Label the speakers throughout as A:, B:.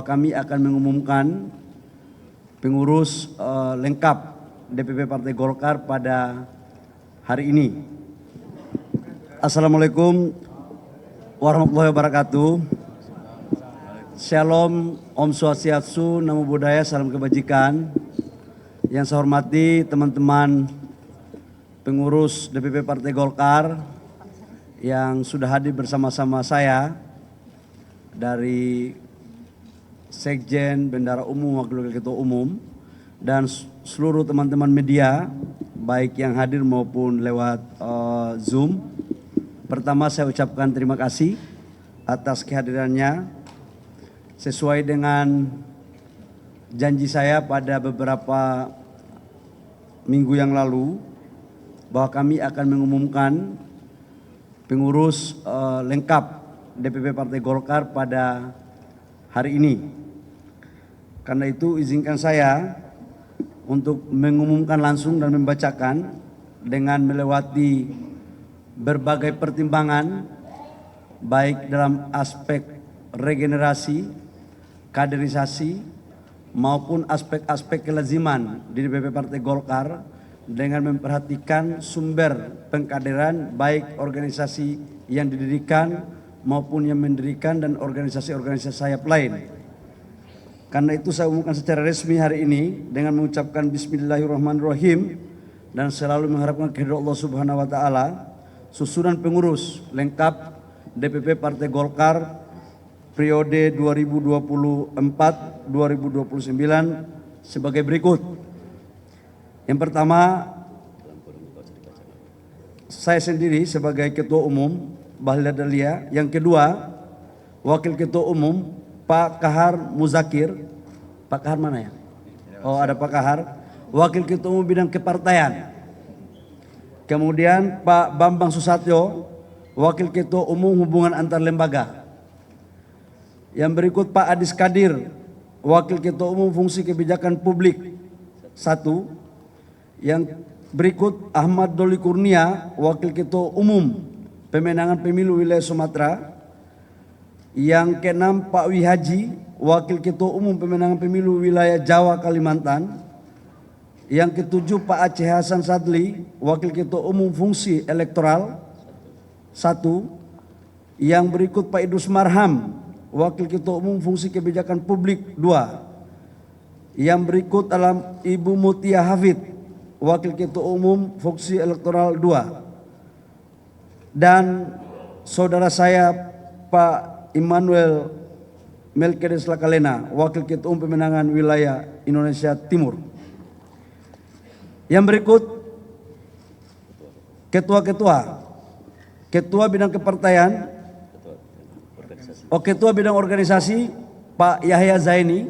A: Kami akan mengumumkan pengurus lengkap DPP Partai Golkar pada hari ini. Assalamualaikum warahmatullahi wabarakatuh. Shalom, Om Swastiastu, Namo Buddhaya, salam kebajikan. Yang saya hormati teman-teman pengurus DPP Partai Golkar yang sudah hadir bersama-sama saya dari Sekjen, Bendara Umum, Wakil Ketua Umum, dan seluruh teman-teman media, baik yang hadir maupun lewat Zoom. Pertama saya ucapkan terima kasih atas kehadirannya. Sesuai dengan janji saya pada beberapa minggu yang lalu, bahwa kami akan mengumumkan pengurus lengkap DPP Partai Golkar pada hari ini. Karena itu izinkan saya untuk mengumumkan langsung dan membacakan dengan melewati berbagai pertimbangan baik dalam aspek regenerasi, kaderisasi maupun aspek-aspek kelaziman di DPP Partai Golkar dengan memperhatikan sumber pengkaderan baik organisasi yang didirikan maupun yang mendirikan dan organisasi-organisasi sayap lain. Karena itu saya umumkan secara resmi hari ini dengan mengucapkan Bismillahirrahmanirrahim dan selalu mengharapkan keridhaan Allah Subhanahu wa taala. Susunan pengurus lengkap DPP Partai Golkar periode 2024-2029 sebagai berikut. Yang pertama, saya sendiri sebagai Ketua Umum Bahlil Lahadalia. Yang kedua, Wakil Ketua Umum Pak Kahar Muzakir. Pak Kahar mana ya? Oh, ada Pak Kahar. Wakil Ketua Umum Bidang Kepartaian. Kemudian Pak Bambang Susatyo, Wakil Ketua Umum Hubungan Antar Lembaga. Yang berikut Pak Adis Kadir, Wakil Ketua Umum Fungsi Kebijakan Publik 1. Yang berikut Ahmad Doli Kurnia, Wakil Ketua Umum Pemenangan Pemilu Wilayah Sumatera. Yang keenam Pak Wihaji, Wakil Ketua Umum Pemenangan Pemilu Wilayah Jawa Kalimantan. Yang ketujuh Pak Aceh Hasan Sadli, Wakil Ketua Umum Fungsi Elektoral 1. Yang berikut Pak Idrus Marham, Wakil Ketua Umum Fungsi Kebijakan Publik 2. Yang berikut adalah Ibu Mutia Hafid, Wakil Ketua Umum Fungsi Elektoral 2. Dan saudara saya Pak Immanuel Melkiades Lakalena, Wakil Ketua Umum Pemenangan Wilayah Indonesia Timur. Yang berikut ketua-ketua, Ketua Bidang Kepartaian, Ketua Bidang Organisasi Pak Yahya Zaini,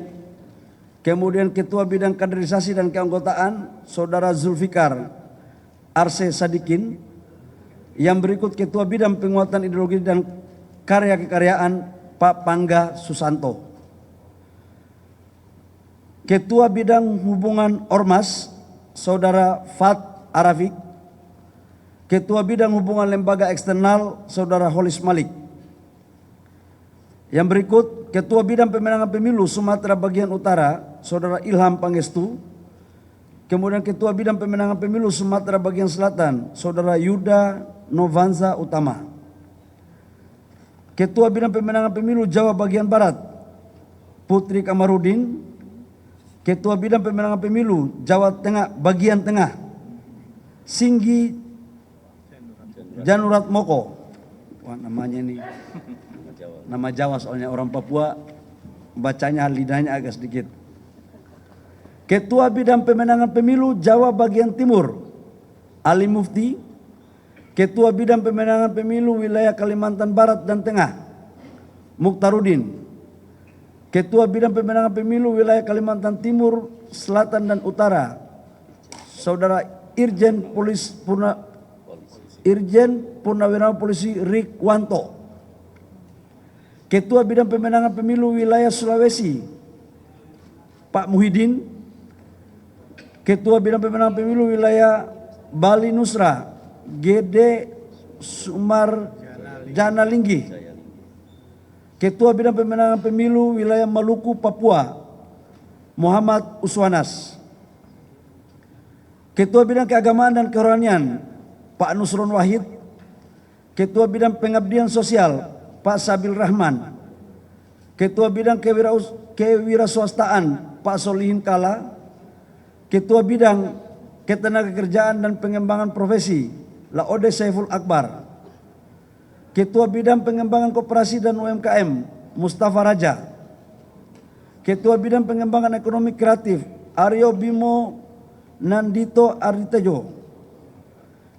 A: kemudian Ketua Bidang Kaderisasi dan Keanggotaan Saudara Zulfikar Arse Sadikin. Yang berikut Ketua Bidang Penguatan Ideologi dan Karya Kekaryaan Pak Pangga Susanto. Ketua Bidang Hubungan Ormas Saudara Fat Arafik. Ketua Bidang Hubungan Lembaga Eksternal Saudara Holis Malik. Yang berikut Ketua Bidang Pemenangan Pemilu Sumatera Bagian Utara Saudara Ilham Pangestu. Kemudian Ketua Bidang Pemenangan Pemilu Sumatera Bagian Selatan Saudara Yuda Novanza Utama. Ketua Bidang Pemenangan Pemilu Jawa Bagian Barat Putri Kamarudin. Ketua Bidang Pemenangan Pemilu Jawa Tengah Bagian Tengah Singgi Janurat Moko. Wah, namanya ini nama Jawa soalnya orang Papua bacanya lidahnya agak sedikit. Ketua Bidang Pemenangan Pemilu Jawa Bagian Timur Ali Mufti. Ketua Bidang Pemenangan Pemilu Wilayah Kalimantan Barat dan Tengah Mukhtarudin. Ketua Bidang Pemenangan Pemilu Wilayah Kalimantan Timur, Selatan dan Utara Saudara Irjen Purnawirawan Polisi Rikwanto. Ketua Bidang Pemenangan Pemilu Wilayah Sulawesi Pak Muhyiddin. Ketua Bidang Pemenangan Pemilu Wilayah Bali Nusra Gede Sumar Jana Linggih. Ketua Bidang Pemenangan Pemilu Wilayah Maluku, Papua, Muhammad Uswanas. Ketua Bidang Keagamaan dan Kerohanian, Pak Nusron Wahid. Ketua Bidang Pengabdian Sosial, Pak Sabil Rahman. Ketua Bidang Kewirausahaan, Pak Solihin Kala. Ketua Bidang Ketenagakerjaan dan Pengembangan Profesi, Laode Saiful Akbar. Ketua Bidang Pengembangan Koperasi dan UMKM, Mustafa Raja. Ketua Bidang Pengembangan Ekonomi Kreatif, Aryo Bimo Nandito Aritejo.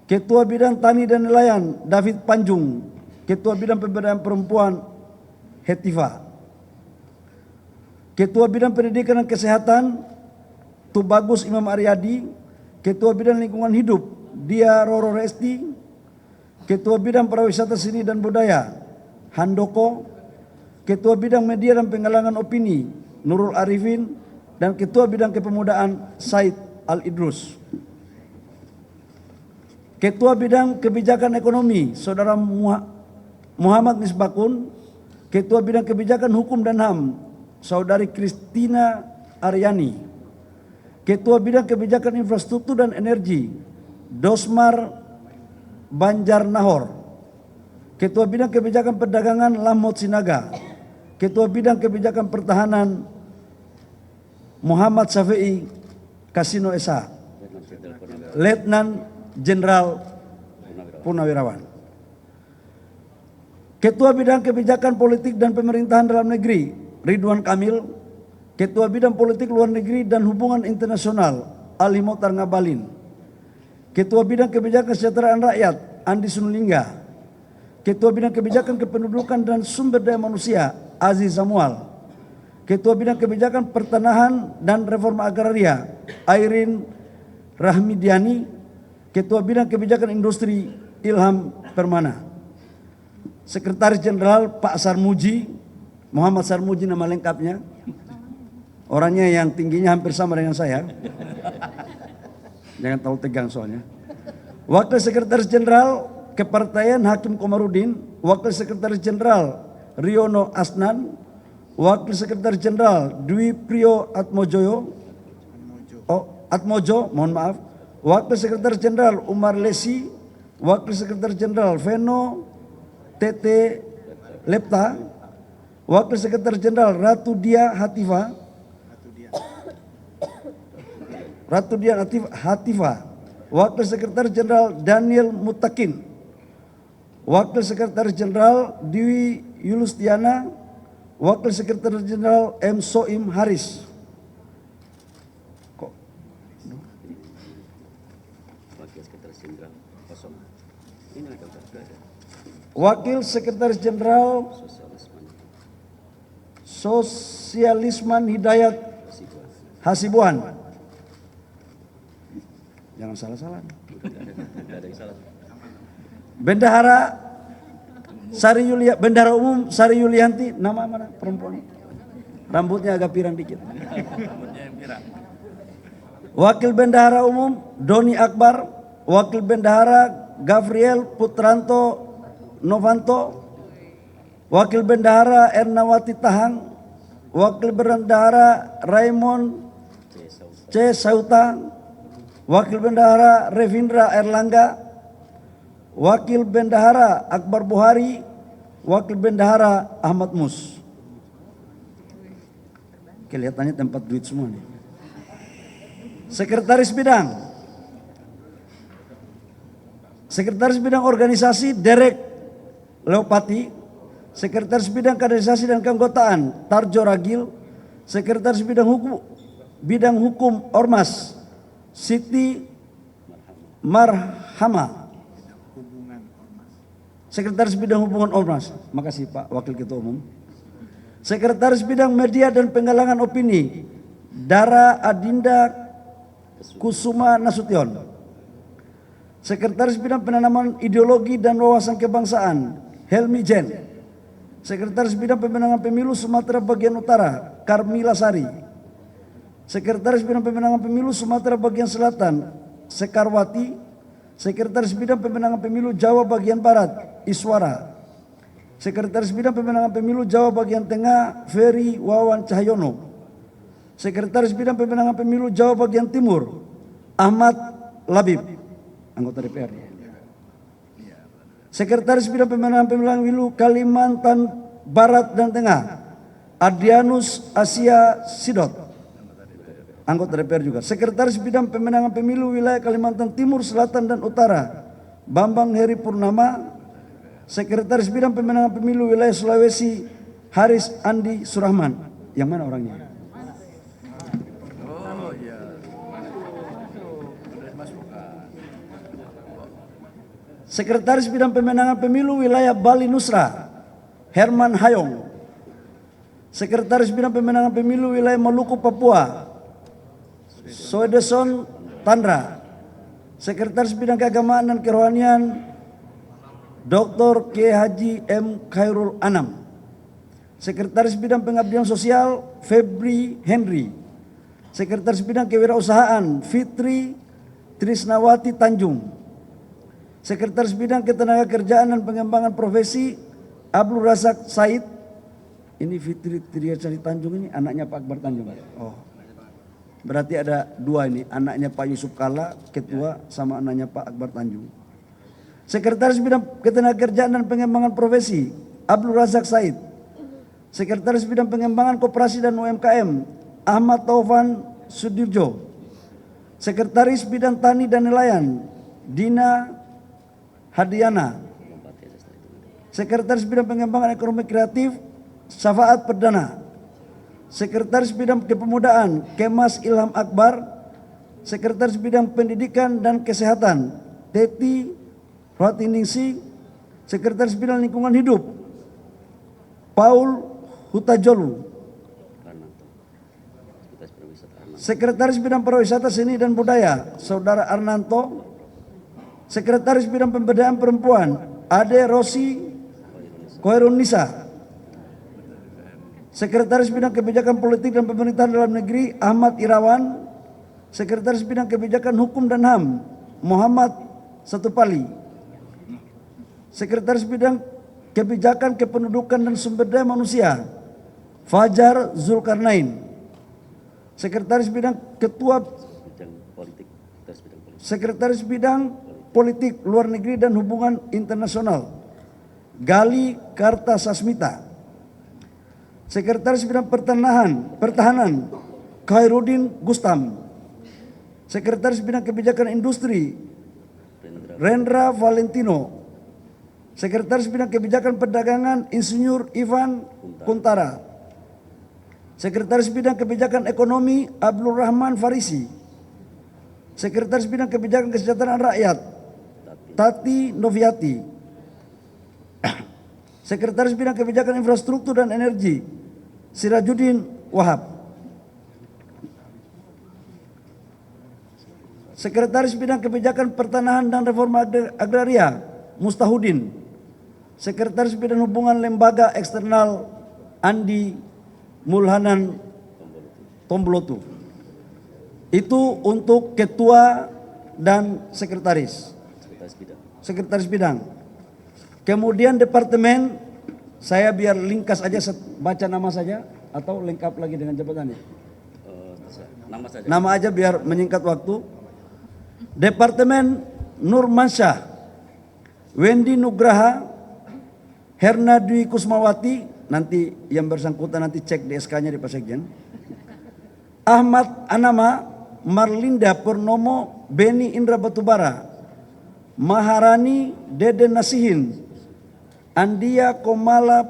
A: Ketua Bidang Tani dan Nelayan, David Panjung. Ketua Bidang Pemberdayaan Perempuan, Hetifa. Ketua Bidang Pendidikan dan Kesehatan, Tubagus Imam Aryadi. Ketua Bidang Lingkungan Hidup, Dia Roro Resti. Ketua Bidang Pariwisata Seni dan Budaya, Handoko. Ketua Bidang Media dan Penggalangan Opini, Nurul Arifin. Dan Ketua Bidang Kepemudaan, Said Al-Idrus. Ketua Bidang Kebijakan Ekonomi, Saudara Muhammad Misbakun. Ketua Bidang Kebijakan Hukum dan HAM, Saudari Kristina Aryani. Ketua Bidang Kebijakan Infrastruktur dan Energi, Dosmar Banjar Nahor. Ketua Bidang Kebijakan Perdagangan, Lamot Sinaga. Ketua Bidang Kebijakan Pertahanan, Muhammad Syafi'i Kasino Esa. Letnan Jenderal Purnawirawan. Ketua Bidang Kebijakan Politik dan Pemerintahan Dalam Negeri, Ridwan Kamil. Ketua Bidang Politik Luar Negeri dan Hubungan Internasional, Ali Mokhtar Ngabalin. Ketua Bidang Kebijakan Kesejahteraan Rakyat, Andi Sunulingga. Ketua Bidang Kebijakan Kependudukan dan Sumber Daya Manusia, Aziz Samual. Ketua Bidang Kebijakan Pertanahan dan Reforma Agraria, Airin Rahmidiani. Ketua Bidang Kebijakan Industri, Ilham Permana. Sekretaris Jenderal, Pak Sarmuji, Muhammad Sarmuji nama lengkapnya. Orangnya yang tingginya hampir sama dengan saya. Jangan terlalu tegang soalnya. Wakil Sekretaris Jenderal Kepartaian, Hakim Komarudin. Wakil Sekretaris Jenderal, Riono Asnan. Wakil Sekretaris Jenderal, Dwi Priyo Atmojo, mohon maaf. Wakil Sekretaris Jenderal, Umar Lesi. Wakil Sekretaris Jenderal, Veno Tete Lepta. Wakil Sekretaris Jenderal, Ratu Dia Hatifa. Wakil Sekretaris Jenderal, Daniel Mutakin. Wakil Sekretaris Jenderal, Dewi Yulustiana. Wakil Sekretaris Jenderal, M. Soim Haris. Wakil Sekretaris Jenderal, Sosialisman Hidayat Hasibuan. Jangan salah-salah. Bendahara Bendahara Umum Sari Yulianti, nama mana perempuan? Rambutnya agak pirang dikit. Wakil Bendahara Umum Doni Akbar. Wakil Bendahara Gavriel Putranto Novanto. Wakil Bendahara Ernawati Tahang. Wakil Bendahara Raymond C. Sauta. Wakil Bendahara Revindra Erlangga. Wakil Bendahara Akbar Buhari. Wakil Bendahara Ahmad Mus. Kelihatannya tempat duit semua nih. Sekretaris Bidang Organisasi, Derek Leopati. Sekretaris Bidang Kaderisasi dan Keanggotaan, Tarjo Ragil. Sekretaris Bidang Hukum Ormas, Siti Marhama. Sekretaris Bidang Hubungan Ormas, makasih Pak Wakil Ketua Umum. Sekretaris Bidang Media dan Penggalangan Opini, Dara Adinda Kusuma Nasution. Sekretaris Bidang Penanaman Ideologi dan Wawasan Kebangsaan, Helmi Jen. Sekretaris Bidang Pemenangan Pemilu Sumatera Bagian Utara, Karmila Sari. Sekretaris Bidang Pemenangan Pemilu Sumatera Bagian Selatan, Sekarwati. Sekretaris Bidang Pemenangan Pemilu Jawa Bagian Barat, Iswara. Sekretaris Bidang Pemenangan Pemilu Jawa Bagian Tengah Ferry Wawan Cahyono. Sekretaris Bidang Pemenangan Pemilu Jawa Bagian Timur Ahmad Labib, anggota DPR. Sekretaris Bidang Pemenangan Pemilu Kalimantan Barat dan Tengah Adrianus Asia Sidot, anggota DPR juga. Sekretaris Bidang Pemenangan Pemilu Wilayah Kalimantan Timur, Selatan dan Utara Bambang Heri Purnama. Sekretaris Bidang Pemenangan Pemilu Wilayah Sulawesi Haris Andi Surahman. Yang mana orangnya? Sekretaris Bidang Pemenangan Pemilu Wilayah Bali Nusra Herman Hayong. Sekretaris Bidang Pemenangan Pemilu Wilayah Maluku Papua Soedeson Tandra. Sekretaris Bidang Keagamaan dan Kerohanian Dr. K. Haji M. Khairul Anam. Sekretaris Bidang Pengabdian Sosial Febri Henry. Sekretaris Bidang Kewirausahaan Fitri Trisnawati Tanjung. Sekretaris Bidang Ketenagakerjaan dan Pengembangan Profesi Abdul Razak Said. Ini Fitri Trisnawati Tanjung ini anaknya Pak Akbar Tanjung. Oh, berarti ada dua ini, anaknya Pak Yusuf Kalla ketua sama anaknya Pak Akbar Tanjung. Sekretaris Bidang Ketenagakerjaan dan Pengembangan Profesi Abdul Razak Said. Sekretaris Bidang Pengembangan Koperasi dan UMKM Ahmad Taufan Sudirjo. Sekretaris Bidang Tani dan Nelayan Dina Hadiana. Sekretaris Bidang Pengembangan Ekonomi Kreatif Syafaat Perdana. Sekretaris Bidang Kepemudaan Kemas Ilham Akbar. Sekretaris Bidang Pendidikan dan Kesehatan Teti Rohatiningsi. Sekretaris Bidang Lingkungan Hidup Paul Hutajolu. Sekretaris Bidang Pariwisata Seni dan Budaya Saudara Arnanto. Sekretaris Bidang Pemberdayaan Perempuan Ade Rosi Koirunisa. Sekretaris Bidang Kebijakan Politik dan Pemerintahan Dalam Negeri Ahmad Irawan. Sekretaris Bidang Kebijakan Hukum dan HAM Muhammad Satupali. Sekretaris Bidang Kebijakan Kependudukan dan Sumber Daya Manusia Fajar Zulkarnain. Sekretaris Bidang Sekretaris Bidang Politik Luar Negeri dan Hubungan Internasional Gali Kartasasmita. Sekretaris Bidang Pertahanan Khairuddin Gustam. Sekretaris Bidang Kebijakan Industri Rendra Valentino. Sekretaris Bidang Kebijakan Perdagangan Insinyur Ivan Kuntara. Sekretaris Bidang Kebijakan Ekonomi Abdul Rahman Farisi. Sekretaris Bidang Kebijakan Kesejahteraan Rakyat Tati Noviati. Sekretaris Bidang Kebijakan Infrastruktur dan Energi Sirajuddin Wahab. Sekretaris Bidang Kebijakan Pertanahan dan Reforma Agraria Mustahudin. Sekretaris Bidang Hubungan Lembaga Eksternal Andi Mulhanan Tombolotu. Itu untuk ketua dan sekretaris. Sekretaris Bidang. Kemudian departemen, saya biar ringkas aja baca nama saja atau lengkap lagi dengan jabatannya.
B: Nama saja.
A: Nama aja biar menyingkat waktu. Departemen Nurmansyah Wendy Nugraha Herna Dwi Kusmawati, nanti yang bersangkutan nanti cek di SK-nya di Pak Sekjen. Ahmad Anama Marlinda Purnomo Beni Indra Batubara. Maharani Deden Nasihin Andia Komala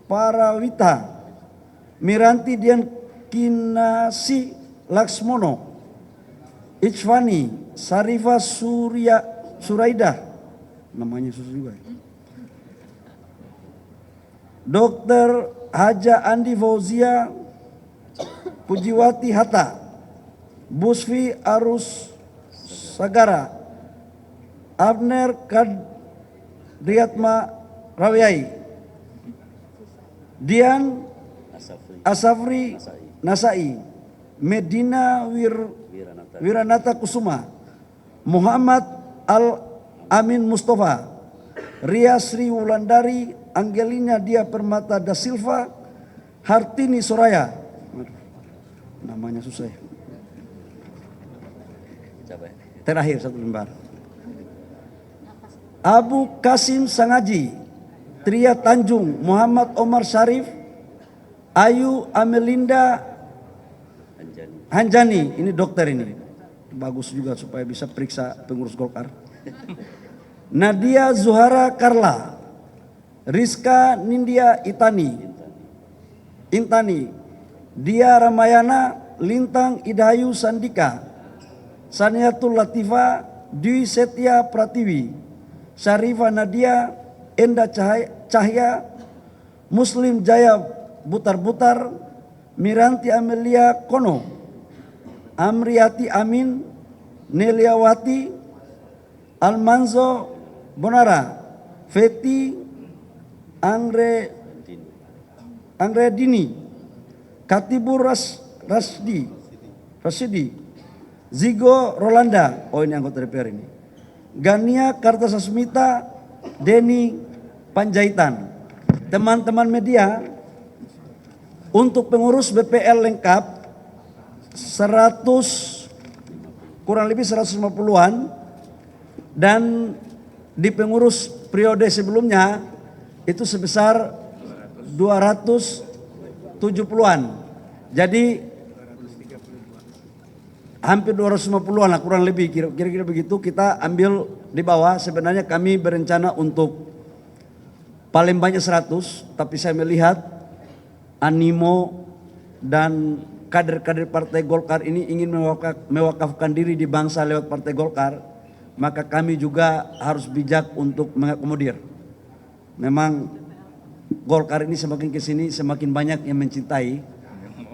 A: Parawita. Miranti Dian Kinasi Laksmono. Ichvani Sarifa Suraidah, namanya susah juga ya. Dr. Haja Andi Fauzia Pujiwati Hatta. Busfi Arus Sagara. Abner Kadriatma Rawiai. Dian Asafri Nasai. Medina Wiranata Kusuma. Muhammad Al Amin Mustafa. Ria Sri Wulandari Angelina Dia Permata da Silva, Hartini Soraya. Namanya susah ya.
B: Coba.
A: Terakhir satu lembar. Abu Kasim Sangaji, Tria Tanjung, Muhammad Omar Syarif, Ayu Amelinda
B: Anjani.
A: Hanjani, ini dokter ini. Bagus juga supaya bisa periksa pengurus Golkar. Nadia Zuhara Karla, Rizka Nindya Intani, Dia Ramayana, Lintang Idayu Sandika, Saniatul Latifa, Dwi Setia Pratiwi, Syarifah Nadia, Enda Cahya, Muslim Jaya Butar-Butar, Miranti Amelia Kono, Amriati Amin, Neliawati, Almanzo Bonara, Feti Angre Dini, Katibur Rasidi, Zigo Rolanda, oh ini anggota DPR ini, Gania Kartasasmita, Deni Panjaitan. Teman-teman media, untuk pengurus BPL lengkap kurang lebih 150-an, dan di pengurus periode sebelumnya itu sebesar 270-an. Jadi hampir 250-an lah kurang lebih, kira-kira begitu kita ambil di bawah. Sebenarnya kami berencana untuk paling banyak 100, tapi saya melihat animo dan kader-kader Partai Golkar ini ingin mewakafkan diri di bangsa lewat Partai Golkar, maka kami juga harus bijak untuk mengakomodir. Memang Golkar ini semakin kesini semakin banyak yang mencintai,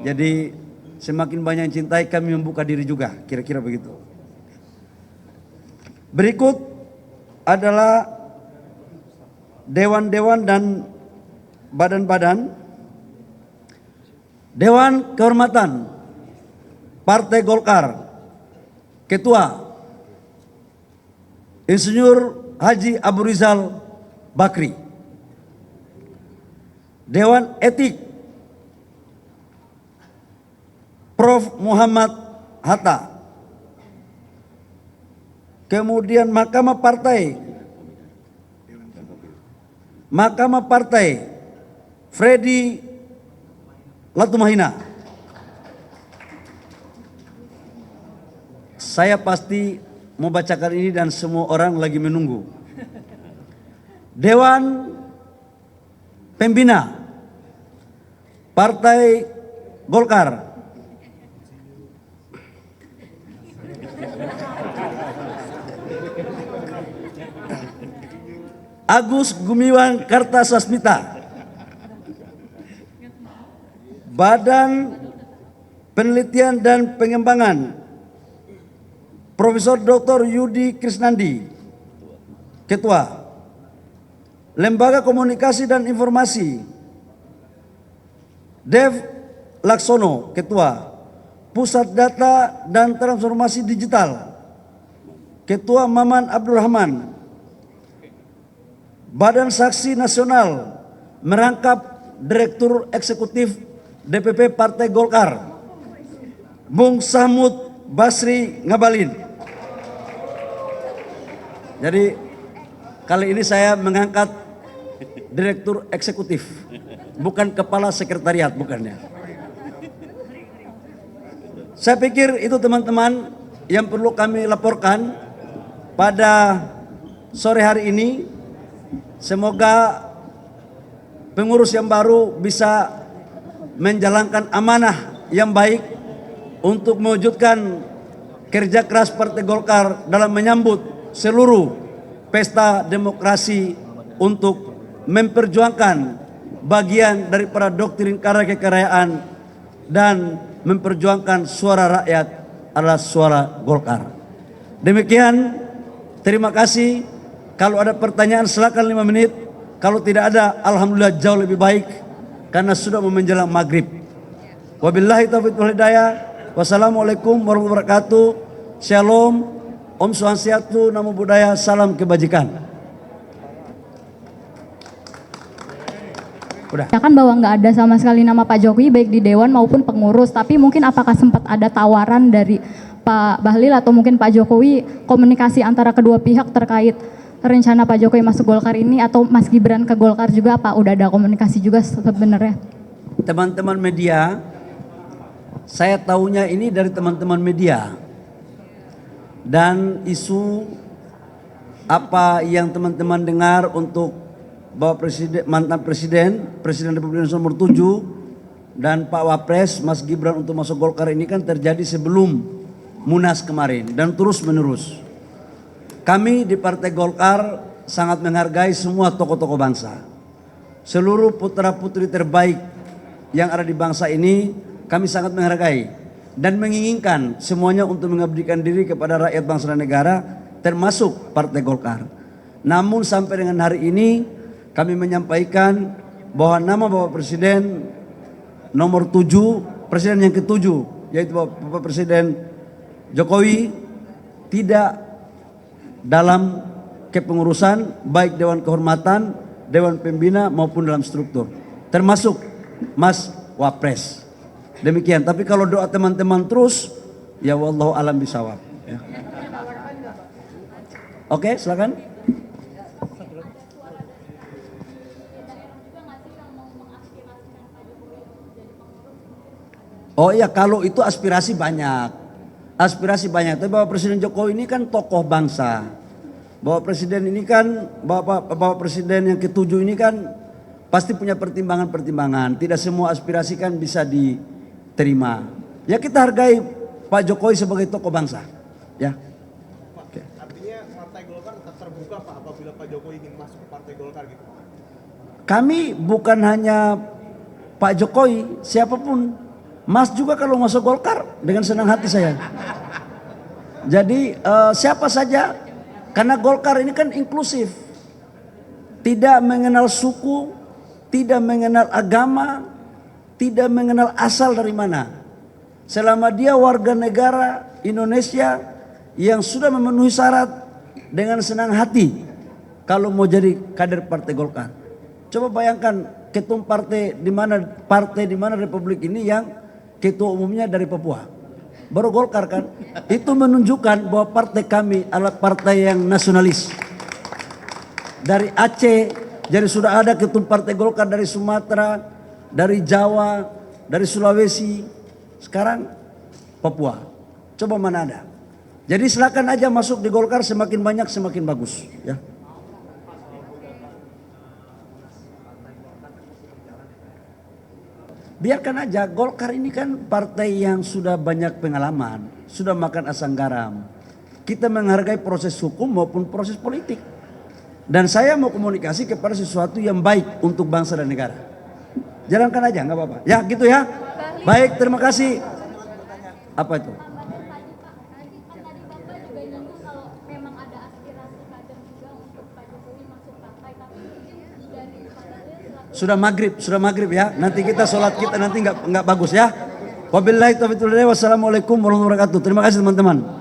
A: jadi semakin banyak yang cintai kami membuka diri juga, kira-kira begitu. Berikut adalah dewan-dewan dan badan-badan. Dewan Kehormatan Partai Golkar, Ketua Insinyur Haji Abu Rizal Bakri. Dewan Etik Prof. Muhammad Hatta. Kemudian Mahkamah Partai Freddy Latumahina. Saya pasti mau bacakan ini dan semua orang lagi menunggu. Dewan Pembina Partai Golkar, Agus Gumiwang Kartasasmita. Badan Penelitian dan Pengembangan Profesor Dr. Yudi Krisnandi, Ketua. Lembaga Komunikasi dan Informasi Dev Laksono, Ketua. Pusat Data dan Transformasi Digital, Ketua Maman Abdurrahman. Badan Saksi Nasional merangkap Direktur Eksekutif DPP Partai Golkar, Bung Samud Basri Ngabalin. Jadi kali ini saya mengangkat Direktur Eksekutif, bukan Kepala Sekretariat, bukannya. Saya pikir itu teman-teman yang perlu kami laporkan pada sore hari ini. Semoga pengurus yang baru bisa menjalankan amanah yang baik untuk mewujudkan kerja keras Partai Golkar dalam menyambut seluruh pesta demokrasi untuk memperjuangkan bagian daripada doktrin karya kekayaan dan memperjuangkan suara rakyat adalah suara Golkar. Demikian, terima kasih. Kalau ada pertanyaan silakan 5 menit. Kalau tidak ada, alhamdulillah jauh lebih baik karena sudah mau menjelang maghrib. Wabillahi taufiq wal hidayah. Wassalamualaikum warahmatullahi wabarakatuh. Shalom, Om Swastiastu, Namo Buddhaya, salam kebajikan. Udah.
C: kan bahwa nggak ada sama sekali nama Pak Jokowi baik di Dewan maupun pengurus, tapi mungkin apakah sempat ada tawaran dari Pak Bahlil atau mungkin Pak Jokowi komunikasi antara kedua pihak terkait rencana Pak Jokowi masuk Golkar ini atau Mas Gibran ke Golkar juga, Pak? Udah ada komunikasi juga sebenarnya?
A: Teman-teman media, saya tahunya ini dari teman-teman media. Dan isu apa yang teman-teman dengar untuk Bapak Presiden, mantan Presiden Republik Indonesia nomor 7 dan Pak Wapres Mas Gibran untuk masuk Golkar ini kan terjadi sebelum Munas kemarin dan terus menerus. Kami di Partai Golkar sangat menghargai semua tokoh-tokoh bangsa. Seluruh putra-putri terbaik yang ada di bangsa ini kami sangat menghargai dan menginginkan semuanya untuk mengabdikan diri kepada rakyat bangsa dan negara, termasuk Partai Golkar. Namun sampai dengan hari ini kami menyampaikan bahwa nama Bapak Presiden nomor 7, Presiden yang ke-7, yaitu Bapak Presiden Jokowi, tidak dalam kepengurusan baik Dewan Kehormatan, Dewan Pembina maupun dalam struktur, termasuk Mas Wapres. Demikian. Tapi kalau doa teman-teman terus, ya wallahu alam bisawab. Ya. Oke, silakan. Oh iya, kalau itu aspirasi banyak. Aspirasi banyak. Tapi Bapak Presiden Jokowi ini kan tokoh bangsa. Bapak Presiden ini kan, Bapak Presiden yang ke-7 ini kan pasti punya pertimbangan-pertimbangan. Tidak semua aspirasi kan bisa diterima. Ya kita hargai Pak Jokowi sebagai tokoh bangsa. Ya.
D: Pak, artinya Partai Golkar tetap terbuka Pak apabila Pak Jokowi ingin masuk ke Partai Golkar gitu Pak?
A: Kami bukan hanya Pak Jokowi, siapapun. Mas juga kalau masuk Golkar dengan senang hati saya. Jadi siapa saja, karena Golkar ini kan inklusif. Tidak mengenal suku, tidak mengenal agama, tidak mengenal asal dari mana. Selama dia warga negara Indonesia yang sudah memenuhi syarat, dengan senang hati kalau mau jadi kader Partai Golkar. Coba bayangkan ketum partai di mana Republik ini yang ketua umumnya dari Papua, baru Golkar kan. Itu menunjukkan bahwa partai kami adalah partai yang nasionalis. Dari Aceh, jadi sudah ada ketum Partai Golkar dari Sumatera, dari Jawa, dari Sulawesi, sekarang Papua. Coba mana ada. Jadi silakan aja masuk di Golkar, semakin banyak semakin bagus. Ya. Biarkan aja, Golkar ini kan partai yang sudah banyak pengalaman, sudah makan asam garam. Kita menghargai proses hukum maupun proses politik. Dan saya mau komunikasi kepada sesuatu yang baik untuk bangsa dan negara. Jalankan aja, nggak apa-apa. Ya gitu ya. Baik, terima kasih. Apa itu? Sudah maghrib ya. Nanti kita sholat kita nanti nggak bagus ya. Wabillahi taufiq wal hidayah. Wassalamualaikum warahmatullahi wabarakatuh. Terima kasih teman-teman.